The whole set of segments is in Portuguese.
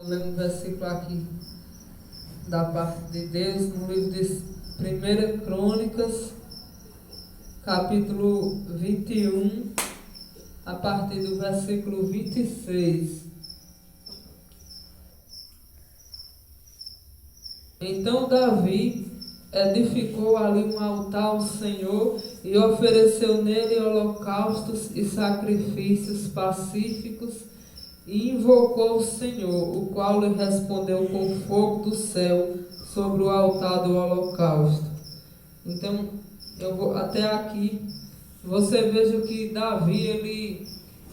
ler um versículo aqui da parte de Deus no livro de 1 Crônicas, capítulo 21, a partir do versículo 26. Então Davi edificou ali um altar ao Senhor e ofereceu nele holocaustos e sacrifícios pacíficos e invocou o Senhor, o qual lhe respondeu com fogo do céu sobre o altar do holocausto. Então, eu vou até aqui. Você veja que Davi, ele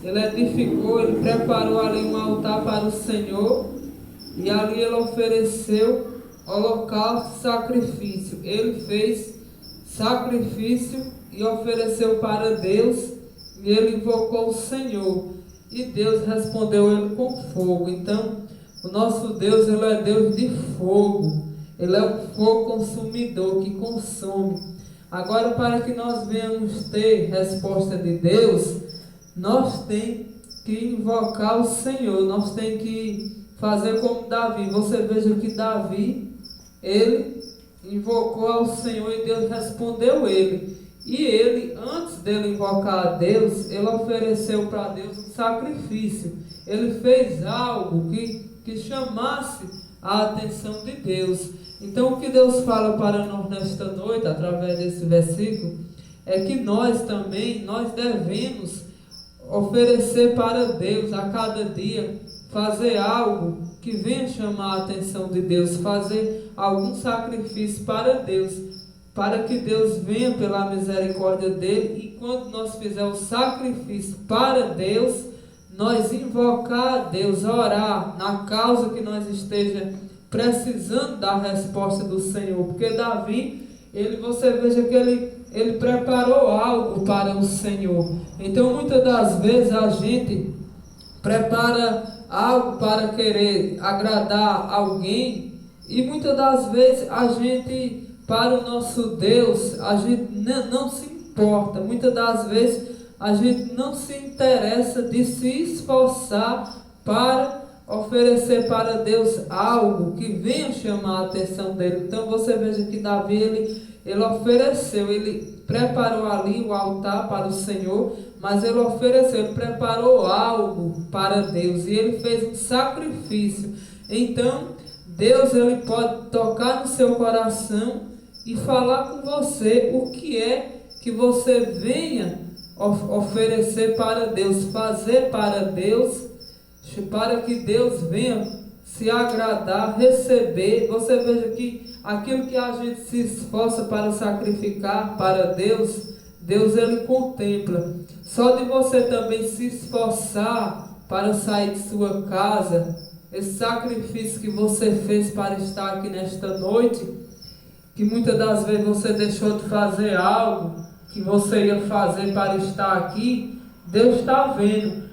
edificou, ele preparou ali um altar para o Senhor e ali ele ofereceu holocausto e sacrifício. Ele fez sacrifício e ofereceu para Deus e ele invocou o Senhor. E Deus respondeu ele com fogo. Então, o nosso Deus, ele é Deus de fogo. Ele é um fogo consumidor que consome. Agora, para que nós venhamos ter resposta de Deus, nós temos que invocar o Senhor. Nós temos que fazer como Davi. Você veja que Davi, ele invocou ao Senhor e Deus respondeu ele. E ele, antes dele invocar a Deus, ele ofereceu para Deus um sacrifício. Ele fez algo que chamasse a atenção de Deus. Então, o que Deus fala para nós nesta noite, através desse versículo, é que nós também, nós devemos oferecer para Deus a cada dia, fazer algo que venha chamar a atenção de Deus, fazer algum sacrifício para Deus, para que Deus venha pela misericórdia dele. E quando nós fizermos o sacrifício para Deus, nós invocar a Deus, orar na causa que nós esteja precisando da resposta do Senhor. Porque Davi, você veja que ele preparou algo para o Senhor. Então muitas das vezes a gente prepara algo para querer agradar alguém, e muitas das vezes a gente, para o nosso Deus, a gente não se importa. Muitas das vezes a gente não se interessa de se esforçar para oferecer para Deus algo que venha chamar a atenção dele. Então você veja que Davi, ele ofereceu, ele preparou ali o altar para o Senhor, mas ele ofereceu, ele preparou algo para Deus e ele fez um sacrifício. Então Deus, ele pode tocar no seu coração e falar com você o que é que você venha oferecer para Deus, fazer para Deus, para que Deus venha se agradar, receber. Você veja que aquilo que a gente se esforça para sacrificar para Deus, Deus, ele contempla. Só de você também se esforçar para sair de sua casa, esse sacrifício que você fez para estar aqui nesta noite, que muitas das vezes você deixou de fazer algo que você ia fazer para estar aqui, Deus está vendo.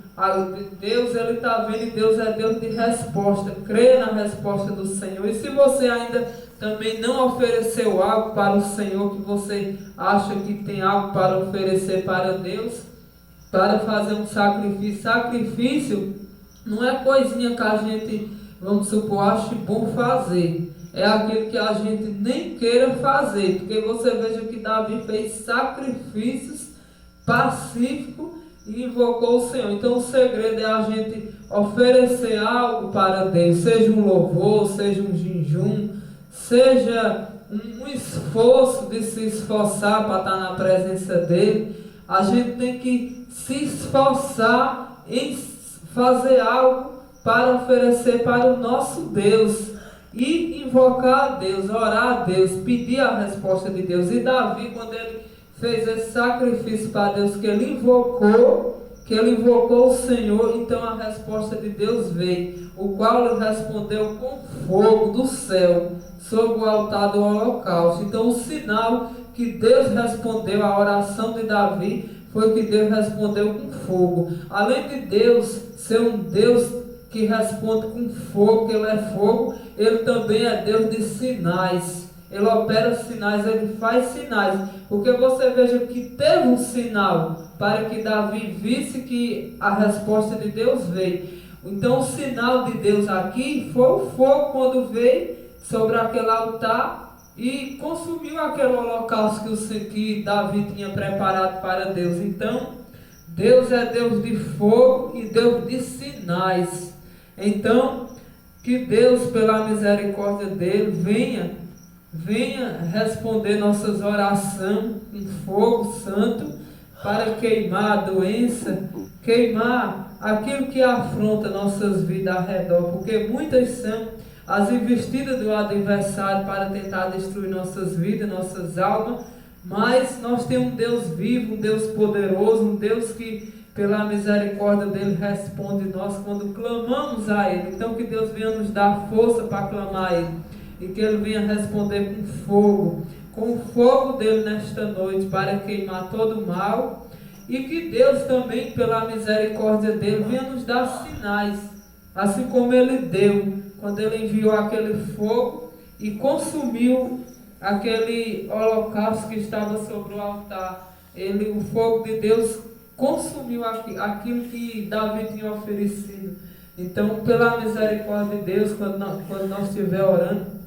Deus, ele está vendo, e Deus é Deus de resposta. Creia na resposta do Senhor. E se você ainda também não ofereceu algo para o Senhor, que você acha que tem algo para oferecer para Deus, para fazer um sacrifício. Sacrifício não é coisinha que a gente, vamos supor, ache bom fazer. É aquilo que a gente nem queira fazer. Porque você veja que Davi fez sacrifícios pacíficos e invocou o Senhor. Então o segredo é a gente oferecer algo para Deus, seja um louvor, seja um jejum, seja um esforço de se esforçar para estar na presença dele. A gente tem que se esforçar em fazer algo para oferecer para o nosso Deus e invocar a Deus, orar a Deus, pedir a resposta de Deus. E Davi, quando ele fez esse sacrifício para Deus, que ele invocou o Senhor, então a resposta de Deus veio, o qual ele respondeu com fogo do céu sobre o altar do holocausto. Então o sinal que Deus respondeu à oração de Davi foi que Deus respondeu com fogo. Além de Deus ser um Deus que responde com fogo, que ele é fogo, ele também é Deus de sinais. Ele opera sinais, ele faz sinais. Porque você veja que teve um sinal para que Davi visse que a resposta de Deus veio. Então o sinal de Deus aqui foi o fogo quando veio sobre aquele altar e consumiu aquele holocausto que Davi tinha preparado para Deus. Então Deus é Deus de fogo e Deus de sinais. Então que Deus, pela misericórdia dele, venha responder nossas orações com fogo santo para queimar a doença, queimar aquilo que afronta nossas vidas ao redor, porque muitas são as investidas do adversário para tentar destruir nossas vidas, nossas almas, mas nós temos um Deus vivo, um Deus poderoso, um Deus que pela misericórdia dele responde nós quando clamamos a ele. Então que Deus venha nos dar força para clamar a ele e que ele venha responder com o fogo dele nesta noite para queimar todo o mal, e que Deus também pela misericórdia dele venha nos dar sinais, assim como ele deu quando ele enviou aquele fogo e consumiu aquele holocausto que estava sobre o altar. O fogo de Deus consumiu aquilo que Davi tinha oferecido. Então, pela misericórdia de Deus, quando nós estiver orando,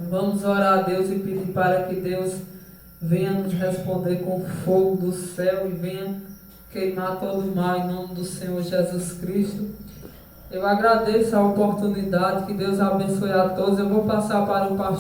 vamos orar a Deus e pedir para que Deus venha nos responder com fogo do céu e venha queimar todo o mal em nome do Senhor Jesus Cristo. Eu agradeço a oportunidade, que Deus abençoe a todos. Eu vou passar para o pastor.